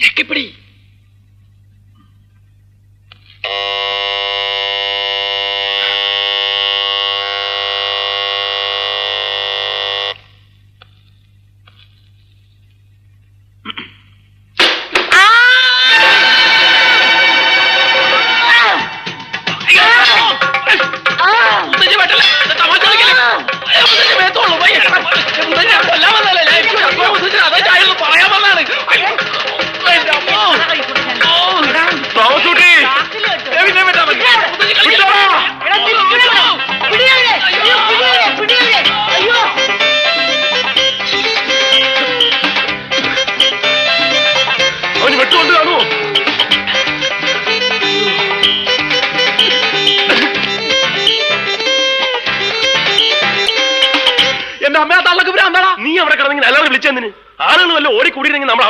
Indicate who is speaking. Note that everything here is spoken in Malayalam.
Speaker 1: ഞെക്കിപ്പിടി.
Speaker 2: എന്റെ അമ്മ തള്ളക്ക് ഭ്രാന്താടാ. നീ അവിടെ കിടന്നെങ്കിൽ എല്ലാവരും വിളിച്ചെന്നിന് ആളുകൾ വല്ല ഓടിക്കൂടിയിരുന്നെങ്കിൽ നമ്മൾ